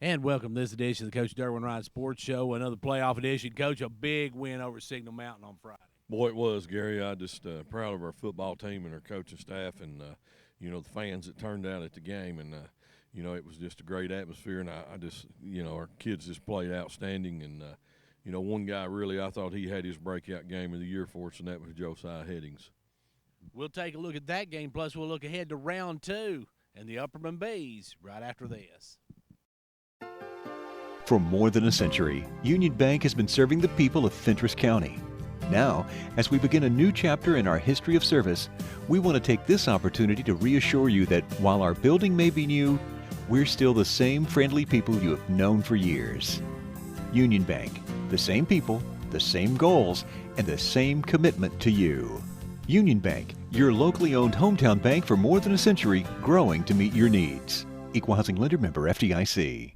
And welcome to this edition of the Coach Derwin Wright Sports Show, another playoff edition. Coach, a big win over Signal Mountain on Friday. Boy, it was, Gary. I just proud of our football team and our coaching staff, and the fans that turned out at the game, and it was just a great atmosphere, and I just our kids just played outstanding, and one guy really I thought he had his breakout game of the year for us, and that was Josiah Headings. We'll take a look at that game, plus we'll look ahead to round two and the Upperman Bees right after this. For more than a century, Union Bank has been serving the people of Fentress County. Now, as we begin a new chapter in our history of service, we want to take this opportunity to reassure you that while our building may be new, we're still the same friendly people you have known for years. Union Bank, the same people, the same goals, and the same commitment to you. Union Bank, your locally owned hometown bank for more than a century, growing to meet your needs. Equal Housing Lender Member FDIC.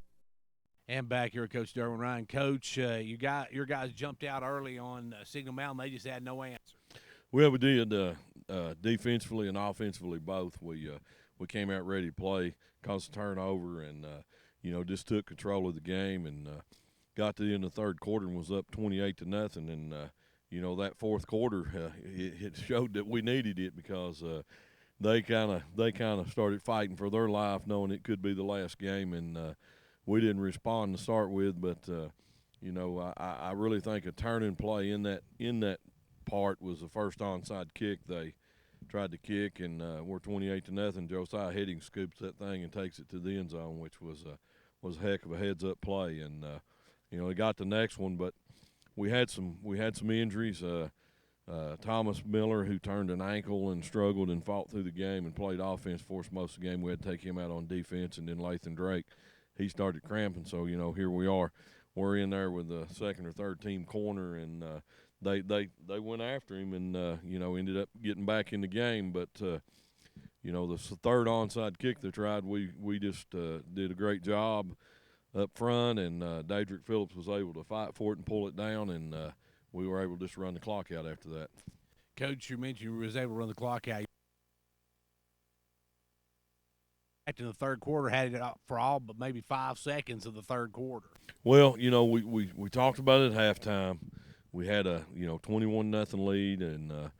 And back here, Coach Derwin Ryan. Coach, your guys jumped out early on Signal Mountain. They just had no answer. Well, we did defensively and offensively both. We came out ready to play, caused a turnover, and just took control of the game, and got to the end of the third quarter and was up 28-0. And that fourth quarter, it showed that we needed it because they kind of started fighting for their life, knowing it could be the last game, and we didn't respond to start with. But I really think a turning play in that part was the first onside kick they tried to kick, and we're 28-0. Josiah Headings scoops that thing and takes it to the end zone, which was a heck of a heads up play. And they got the next one, but we had some injuries. Thomas Miller, who turned an ankle and struggled and fought through the game and played offense for us most of the game. We had to take him out on defense, and then Lathan Drake, he started cramping. So here we are. We're in there with the second or third team corner, and they went after him and ended up getting back in the game. But the third onside kick they tried, we just did a great job up front, and Daedric Phillips was able to fight for it and pull it down, and we were able to just run the clock out after that. Coach, you mentioned you was able to run the clock out. In the third quarter, had it up for all but maybe 5 seconds of the third quarter. Well, we talked about it at halftime. We had a 21-0 lead, and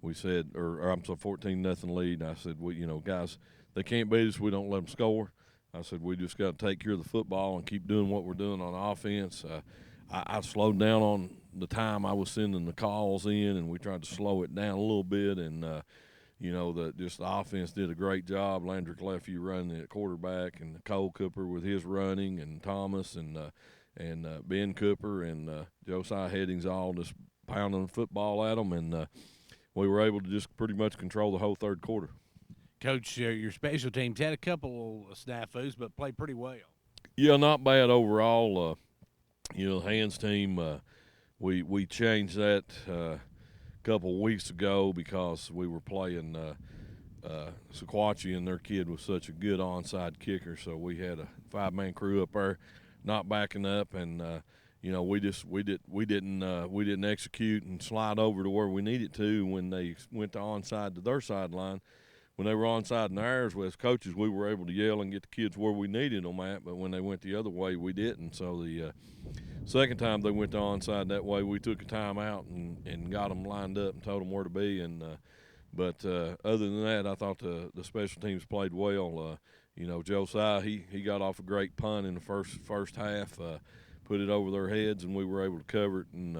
we said, or I'm sorry, 14-0 lead. And I said, guys, they can't beat us. We don't let them score. I said we just got to take care of the football and keep doing what we're doing on offense. I slowed down on the time I was sending the calls in, and we tried to slow it down a little bit. And the offense did a great job. Landrick Leffey running at quarterback, and Cole Cooper with his running, and Thomas and Ben Cooper and Josiah Headings all just pounding the football at them, and we were able to just pretty much control the whole third quarter. Coach, your special teams had a couple of snafus, but played pretty well. Yeah, not bad overall. The hands team, we changed that a couple of weeks ago because we were playing Sequatchie, and their kid was such a good onside kicker, so we had a 5-man crew up there not backing up, and we didn't execute and slide over to where we needed to when they went to onside to their sideline. When they were onside in ours, as coaches, we were able to yell and get the kids where we needed them at, but when they went the other way, we didn't. So the second time they went to onside that way, we took a timeout and got them lined up and told them where to be. And but other than that, I thought the special teams played well. Josiah, he got off a great punt in the first half, put it over their heads, and we were able to cover it and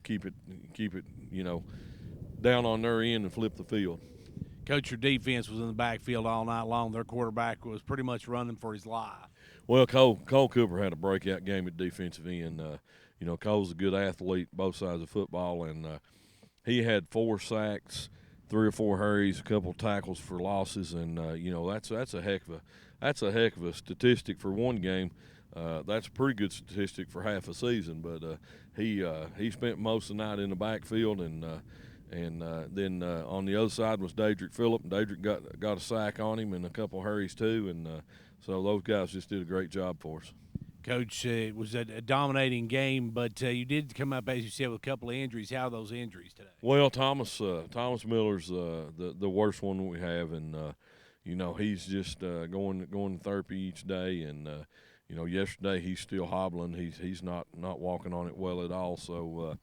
keep it down on their end and flip the field. Coach, your defense was in the backfield all night long. Their quarterback was pretty much running for his life. Well, Cole Cooper had a breakout game at defensive end. Cole's a good athlete, both sides of football, and he had 4 sacks, 3 or 4 hurries, a couple of tackles for losses, and that's a heck of a statistic for one game. That's a pretty good statistic for half a season. But he spent most of the night in the backfield, and then on the other side was Daedric Phillip. Daedric got a sack on him and a couple of hurries too, and so those guys just did a great job for us. Coach, it was a dominating game, but you did come up, as you said, with a couple of injuries. How are those injuries today? Well, Thomas Miller's the worst one we have, and he's just going to therapy each day, and yesterday he's still hobbling. He's not walking on it well at all. So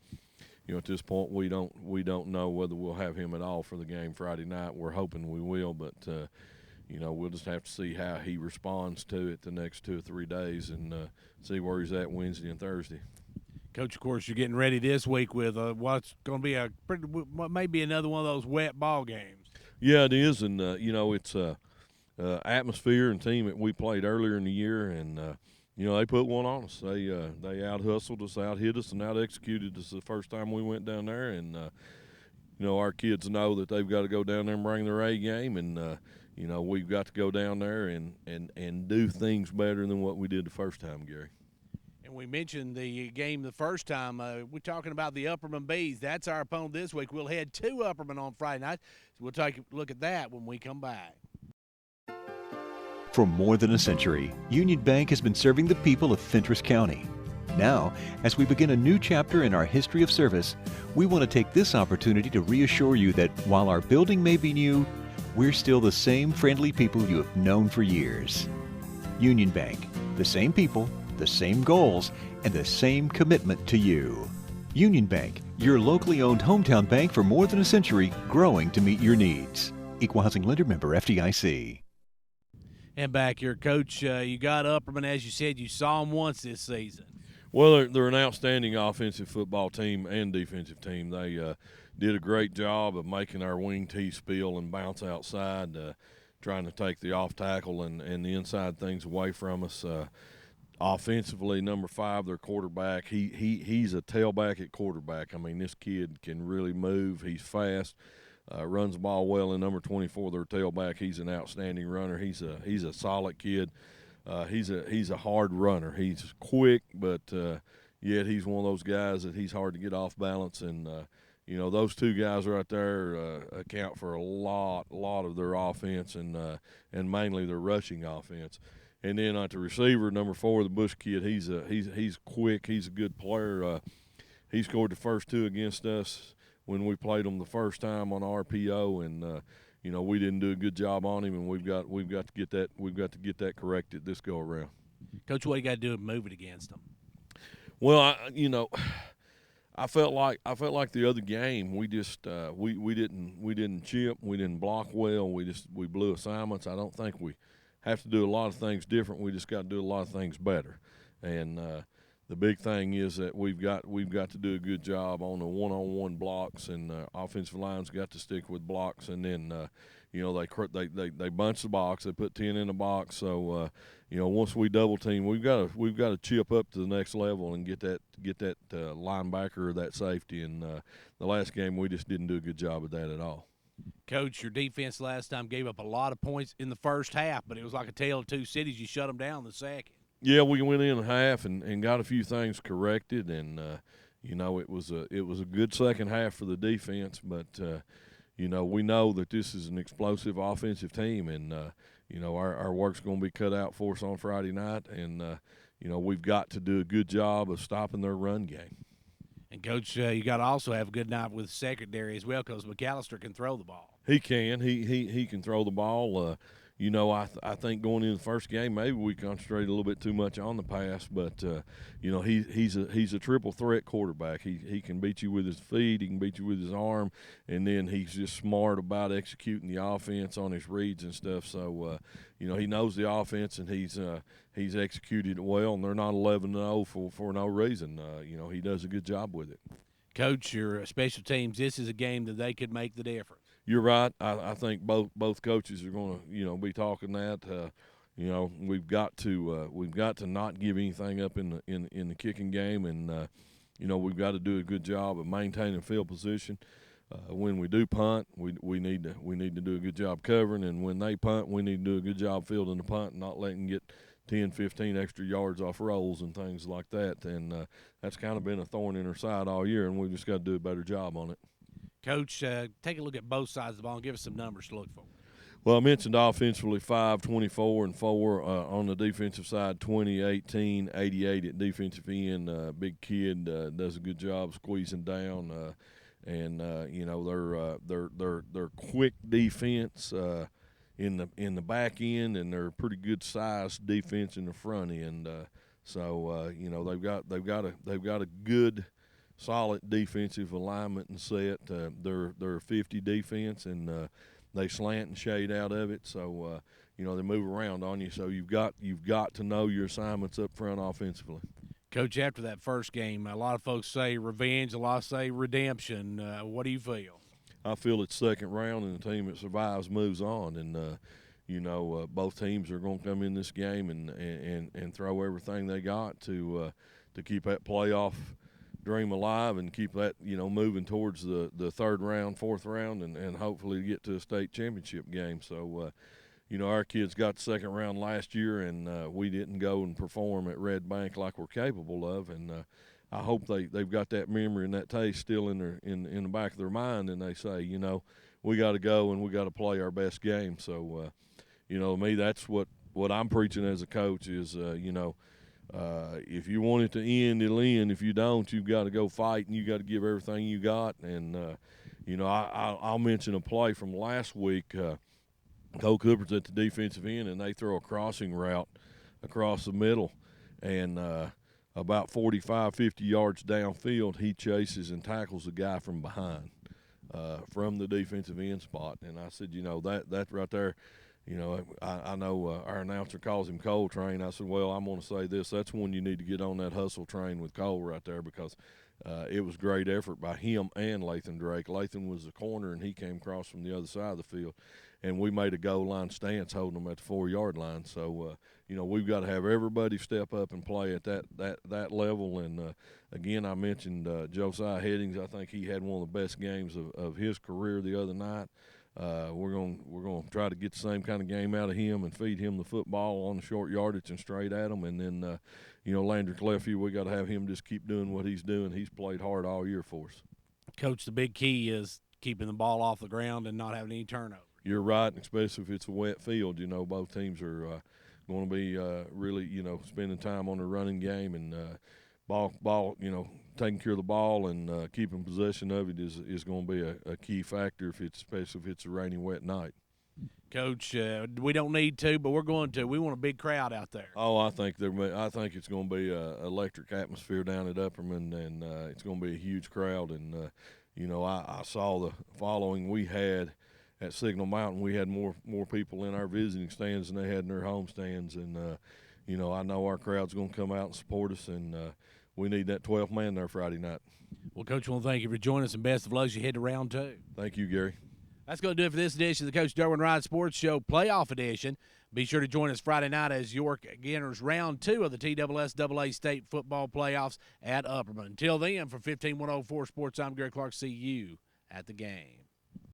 at this point we don't know whether we'll have him at all for the game Friday night. We're hoping we will, but we'll just have to see how he responds to it the next 2 or 3 days and see where he's at Wednesday and Thursday. Coach, of course, you're getting ready this week with what's going to be what may be another one of those wet ball games. Yeah, it is, and it's atmosphere and team that we played earlier in the year, and they put one on us. They out hustled us, out hit us, and out executed us the first time we went down there, and our kids know that they've got to go down there and bring their A game, and we've got to go down there and do things better than what we did the first time, Gary. And we mentioned the game the first time. We're talking about the Upperman Bees. That's our opponent this week. We'll head to Upperman on Friday night. So we'll take a look at that when we come back. For more than a century, Union Bank has been serving the people of Fentress County. Now, as we begin a new chapter in our history of service, we want to take this opportunity to reassure you that while our building may be new, we're still the same friendly people you have known for years. Union Bank, the same people, the same goals, and the same commitment to you. Union Bank, your locally owned hometown bank for more than a century, growing to meet your needs. Equal Housing Lender, member FDIC. And back here, Coach, you got Upperman, as you said, you saw them once this season. Well, they're an outstanding offensive football team and defensive team. They did a great job of making our wing tee spill and bounce outside, trying to take the off tackle and the inside things away from us. Offensively, number 5, their quarterback, he's a tailback at quarterback. I mean, this kid can really move. He's fast, runs the ball well. And number 24, their tailback, he's an outstanding runner. He's a solid kid. He's a hard runner. He's quick, but yet he's one of those guys that he's hard to get off balance. And those two guys right there account for a lot of their offense and mainly their rushing offense. And then at the receiver, number 4, the Bush kid, he's quick. He's a good player. He scored the first 2 against us when we played him the first time on RPO, and we didn't do a good job on him, and we've got to get that corrected this go around. Coach, what you got to do to move it against them? Well, I felt like the other game we just we didn't chip, we didn't block well, we blew assignments. I don't think we have to do a lot of things different. We just got to do a lot of things better. And the big thing is that we've got to do a good job on the one-on-one blocks, and offensive line's got to stick with blocks. And then they bunch the box. They put 10 in the box. So once we double team, we've got to chip up to the next level and get that linebacker or that safety. And the last game we just didn't do a good job of that at all. Coach, your defense last time gave up a lot of points in the first half, but it was like a tale of two cities. You shut them down in the second. Yeah, we went in half and got a few things corrected, and it was a good second half for the defense. But we know that this is an explosive offensive team, and our work's going to be cut out for us on Friday night, and we've got to do a good job of stopping their run game. And, Coach, you got to also have a good night with secondary as well, because McAllister can throw the ball. He can. He can throw the ball. I think going into the first game, maybe we concentrated a little bit too much on the pass, but he's a triple threat quarterback. He can beat you with his feet, he can beat you with his arm, and then he's just smart about executing the offense on his reads and stuff. So he knows the offense, and he's executed it well, and they're not 11-0 for no reason. He does a good job with it. Coach, your special teams, this is a game that they could make the difference. You're right. I think both coaches are going to be talking that. We've got to not give anything up in the kicking game, and we've got to do a good job of maintaining field position. When we do punt, we need to do a good job covering, and when they punt, we need to do a good job fielding the punt and not letting them get 10, 15 extra yards off rolls and things like that. And that's kind of been a thorn in our side all year, and we've just got to do a better job on it. Coach, take a look at both sides of the ball and give us some numbers to look for. Well, I mentioned offensively 5, 24, and 4. On the defensive side, 20, 18, 88 at defensive end. Big kid does a good job squeezing down, and their quick defense. in the back end, and they're a pretty good sized defense in the front end. So you know, they've got a good, solid defensive alignment and set. They're a 50 defense, and they slant and shade out of it. So you know, they move around on you. So you've got to know your assignments up front offensively. Coach, after that first game, a lot of folks say revenge, a lot say redemption. What do you feel? I feel it's second round, and the team that survives moves on. And you know, both teams are going to come in this game and throw everything they got to keep that playoff dream alive and keep that, you know, moving towards the third round, fourth round, and hopefully get to a state championship game. So, you know, our kids got the second round last year, and we didn't go and perform at Red Bank like we're capable of. And I hope they've got that memory and that taste still in the back of their mind, and they say, you know, we got to go and we got to play our best game. So, you know, me, that's what I'm preaching as a coach is, you know, if you want it to end, it'll end. If you don't, you've got to go fight, and you got to give everything you got. And you know, I'll mention a play from last week. Cole Cooper's at the defensive end, and they throw a crossing route across the middle, and about 45, 50 yards downfield, he chases and tackles the guy from behind from the defensive end spot. And I said, you know, that right there, you know, I know our announcer calls him Cole Train. I said, well, I'm going to say this. That's when you need to get on that hustle train with Cole right there, because it was great effort by him and Lathan Drake. Lathan was the corner, and he came across from the other side of the field. And we made a goal line stance holding them at the 4-yard line. So, you know, we've got to have everybody step up and play at that level. And, again, I mentioned Josiah Headings. I think he had one of the best games of his career the other night. We're going to try to get the same kind of game out of him and feed him the football on the short yardage and straight at him. And then, you know, Landry Cleffield, we got to have him just keep doing what he's doing. He's played hard all year for us. Coach, the big key is keeping the ball off the ground and not having any turnover. You're right, and especially if it's a wet field. You know, both teams are going to be really, you know, spending time on the running game, and ball, you know, taking care of the ball and keeping possession of it is going to be a key factor, especially if it's a rainy, wet night. Coach, we don't need to, but we're going to. We want a big crowd out there. Oh, I think it's going to be an electric atmosphere down at Upperman, and it's going to be a huge crowd. And you know, I saw the following we had at Signal Mountain. We had more people in our visiting stands than they had in their home stands, and you know, I know our crowd's going to come out and support us, and we need that 12th man there Friday night. Well, Coach, I want to thank you for joining us, and best of luck as you head to round 2. Thank you, Gary. That's going to do it for this edition of the Coach Derwin Wright Sports Show Playoff Edition. Be sure to join us Friday night as York enters round 2 of the TSSAA State Football Playoffs at Upperman. Until then, for 15104 Sports, I'm Gary Clark. See you at the game.